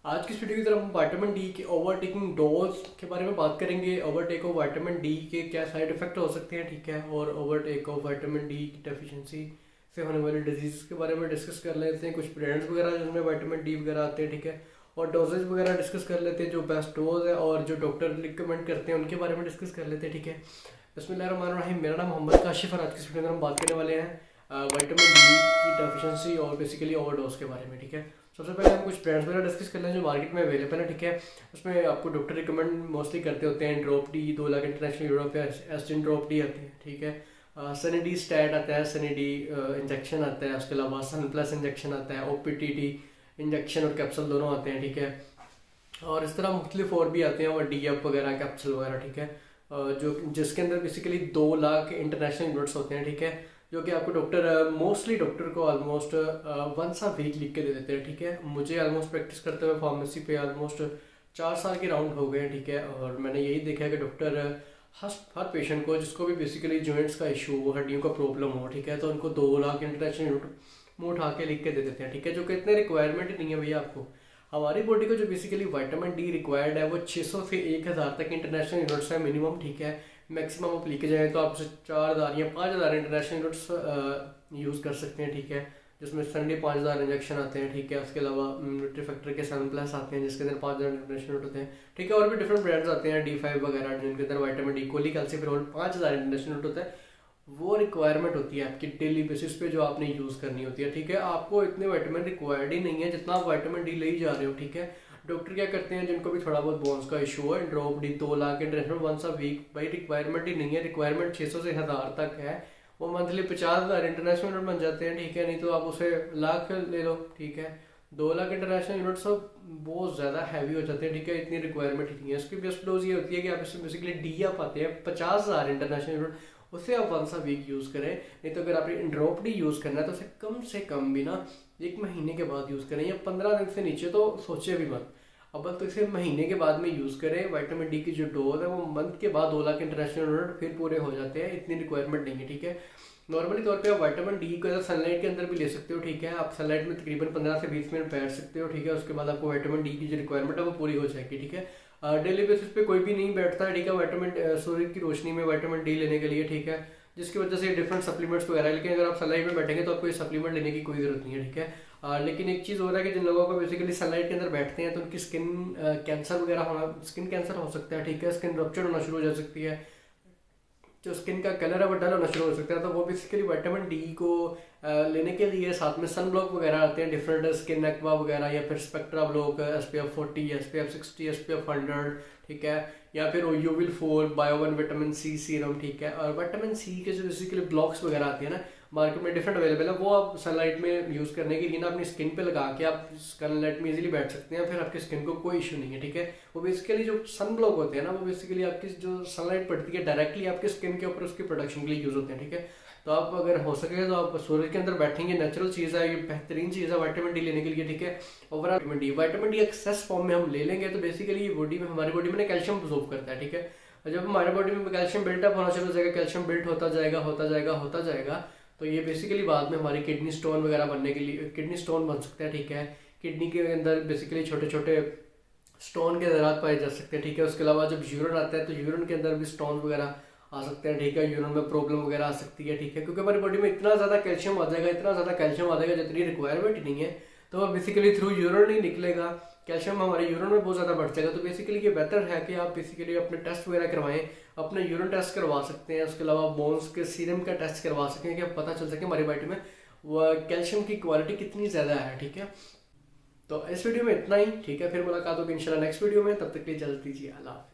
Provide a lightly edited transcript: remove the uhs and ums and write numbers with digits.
आज की इस वीडियो की तरफ हम विटामिन डी के ओवरटेकिंग डोज के बारे में बात करेंगे। ओवरटेक ऑफ विटामिन डी के क्या साइड इफेक्ट हो सकते हैं, ठीक है, और ओवरटेक ऑफ विटामिन डी की डेफिशिएंसी से होने वाली डिजीज के बारे में डिस्कस कर लेते हैं। कुछ ब्रांड्स वगैरह जिनमें विटामिन डी वगैरह आते हैं, ठीक है, और डोजेज वगैरह डिस्कस कर लेते हैं, जो बेस्ट डोज है और जो डॉक्टर रिकमेंड करते हैं उनके बारे में डिस्कस कर लेते हैं, ठीक है। बिस्मिल्लाहिर्रहमानिर्रहीम, मेरा नाम मोहम्मद काशिफ और आज की इस वीडियो में हम बात करने वाले हैं विटामिन डी की डेफिशिएंसी और बेसिकली ओवरडोज के बारे में, ठीक है। सबसे पहले हम कुछ ब्रांड्स वगैरह डिस्कस कर लें जो मार्केट में अवेलेबल है, ठीक है। उसमें आपको डॉक्टर रिकमेंड मोस्टली करते होते हैं drop D 2 lakh international Europe या एस्टिन ड्रॉप डी आते हैं, ठीक है। सनी डी स्टैट आता है, सनी डी इंजेक्शन आता है, उसके अलावा सन प्लस इंजेक्शन आता है, OPTT इंजेक्शन और कैप्सूल दोनों आते हैं, ठीक है। और इस तरह मुख्तलिफ और भी आते हैं और DF वगैरह कैप्सूल वगैरह, ठीक है, जो जिसके अंदर बेसिकली 2 लाख इंटरनेशनल यूनिट्स होते हैं, ठीक है, जो कि आपको डॉक्टर मोस्टली डॉक्टर को ऑलमोस्ट वंस अ वीक लिख के दे देते हैं, ठीक है। मुझे ऑलमोस्ट प्रैक्टिस करते हुए फार्मेसी पे ऑलमोस्ट 4 साल के राउंड हो गए हैं, ठीक है, और मैंने यही देखा है कि डॉक्टर हर पेशेंट को जिसको भी बेसिकली जॉइंट्स का इशू हो, हड्डियों का प्रॉब्लम हो, ठीक है, तो उनको 2 लाख इंटरनेशनल यूनिट मुँह उठा के लिख के दे देते हैं, ठीक है, जो कि इतने रिक्वायरमेंट ही नहीं है भैया आपको। हमारी बॉडी को जो बेसिकली विटामिन डी रिक्वायर्ड है वो 600 से 1000 तक इंटरनेशनल यूनिट्स है मिनिमम, ठीक है। मैक्सिमम आप लेके जाएँ तो आप उसे 4000 या 5000 इंटरनेशनल यूनिट्स यूज़ कर सकते हैं, ठीक है, जिसमें संडे 5000 इंजेक्शन आते हैं, ठीक है। उसके अलावा न्यूट्रीफैक्टर के 7 प्लस आते हैं जिसके अंदर 5000 इंटरनेशनल यूनिट होते हैं, ठीक है। और भी डिफरेंट ब्रांड्स आते हैं D5 वगैरह जिनके अंदर विटामिन डी कोलिकैल्सिफेरॉल 5000 इंटरनेशनल यूनिट होता है। वो रिक्वायरमेंट होती है आपकी डेली बेसिस पे जो आपने यूज़ करनी होती है, ठीक है। आपको इतने विटामिन रिक्वायर्ड ही नहीं है जितना आप विटामिन डी ले ही जा रहे हो, ठीक है। डॉक्टर क्या करते हैं जिनको भी थोड़ा बहुत बोन्स का इशू है, drop D 2 lakh international once a week, भाई रिक्वायरमेंट ही नहीं है, रिक्वायरमेंट 600 से 1000 तक है, वो मंथली 50,000 इंटरनेशनल यूनिट बन जाते हैं, ठीक है। नहीं तो आप उसे लाख ले लो, ठीक है। 2 लाख इंटरनेशनल यूनिट सब बहुत ज़्यादा हैवी हो जाते हैं, ठीक है, इतनी रिक्वायरमेंट ही नहीं है। इसकी बेस्ट डोज ये होती है कि आप इसमें बेसिकली डी आप आते हैं 50,000 इंटरनेशनल यूनिट, उसे आप वंस अ वीक यूज़ करें। नहीं तो अगर आपने ड्रॉप डी यूज़ करना है तो उसे कम से कम भी ना 1 महीने के बाद यूज़ करें, या 15 दिन से नीचे तो सोचे भी मत। अब तो इसे महीने के बाद में यूज़ करें। विटामिन डी की जो डोज है वो मंथ के बाद 2 लाख इंटरनेशनल यूनिट फिर पूरे हो जाते हैं, इतनी रिक्वायरमेंट नहीं है, ठीक है। नॉर्मली तौर पे आप विटामिन डी को सनलाइट के अंदर भी ले सकते हो, ठीक है। आप सनलाइट में तकरीबन 15 से 20 मिनट बैठ सकते हो, ठीक है। उसके बाद आपको विटामिन डी की जो रिक्वायरमेंट है वो पूरी हो जाएगी, ठीक है। डेली बेसिस पे कोई भी नहीं बैठता है, ठीक है, विटामिन सूर्य की रोशनी में विटामिन डी लेने के लिए, ठीक है, जिसकी वजह से डिफरेंट सप्लीमेंट्स वगैरह। लेकिन अगर आप सनलाइट में बैठेंगे तो आपको ये सप्लीमेंट लेने की कोई जरूरत नहीं है, ठीक है। लेकिन एक चीज़ हो रहा है कि जिन लोगों को बेसिकली सनलाइट के अंदर बैठते हैं तो उनकी स्किन कैंसर वगैरह होना, स्किन कैंसर हो सकता है, ठीक है, स्किन रप्चर होना शुरू हो जा सकती है, जो स्किन का कलर है वो डल होना शुरू हो सकता है। तो वो बेसिकली विटामिन डी को लेने के लिए साथ में सन ब्लॉक वगैरह आते हैं, डिफरेंट स्किन एक्वा वगैरह, या फिर spectra block, SPF 40, SPF 60, SPF 100, ठीक है, या फिर यूविल 4 बायो1 विटामिन सी सीरम, ठीक है। और विटामिन सी के जो बेसिकली ब्लॉक्स वगैरह आते हैं ना, मार्केट में डिफरेंट अवेलेबल है, वो आप सनलाइट में यूज़ करने के लिए ना अपनी स्किन पे लगा के आप सनलाइट में इजीली बैठ सकते हैं, फिर आपकी स्किन को कोई इशू नहीं है, ठीक है। वो बेसिकली जो सन ब्लॉक होते हैं ना, वो बेसिकली आपकी जो सनलाइट पड़ती है डायरेक्टली आपकी स्किन के ऊपर, उसकी प्रोडक्शन के लिए यूज़ होते हैं, ठीक है। तो आप अगर हो सके तो आप सूर्य के अंदर बैठेंगे, नेचुरल चीज़ है, ये बेहतरीन चीज़ है विटामिन डी लेने के लिए, ठीक है। Overall vitamin D excess form में हम ले लेंगे तो बेसिकली ये बॉडी में, हमारी बॉडी में कैल्शियम अब्सॉर्ब करता है, ठीक है। और जब हमारे बॉडी में कैल्शियम बिल्टअप होना शुरू हो जाएगा, कैल्शियम बिल्ट होता जाएगा होता जाएगा होता जाएगा, तो ये बेसिकली बाद में हमारी किडनी स्टोन वगैरह बनने के लिए, किडनी स्टोन बन सकता है, ठीक है। किडनी के अंदर बेसिकली छोटे छोटे स्टोन के ज़रात पाए जा सकते हैं, ठीक है। उसके अलावा जब यूरिन आता है तो यूरिन के अंदर भी स्टोन वगैरह आ सकते हैं, ठीक है। यूरिन में प्रॉब्लम वगैरह आ सकती है, ठीक है, क्योंकि हमारी बॉडी में इतना ज़्यादा कैल्शियम आ जाएगा, इतना ज़्यादा कैल्शियम आ जाएगा जितनी रिक्वायरमेंट ही नहीं है, तो वह बेसिकली थ्रू यूरिन ही निकलेगा, कैल्शियम हमारे यूरिन में बहुत ज़्यादा बढ़ जाएगा। तो बेसिकली ये बेहतर है कि आप बेसिकली अपने टेस्ट वगैरह करवाएं, अपने यूरिन टेस्ट करवा सकते हैं, उसके अलावा बोन्स के सीरम का टेस्ट करवा सकते हैं कि आप पता चल सके हमारी बॉडी में वो कैल्शियम की क्वालिटी कितनी ज़्यादा है, ठीक है। तो इस वीडियो में इतना ही, ठीक है, फिर मुलाकात होगी इंशाल्लाह नेक्स्ट वीडियो में, तब तक के लिए इजाज़त दीजिए, अल्लाह।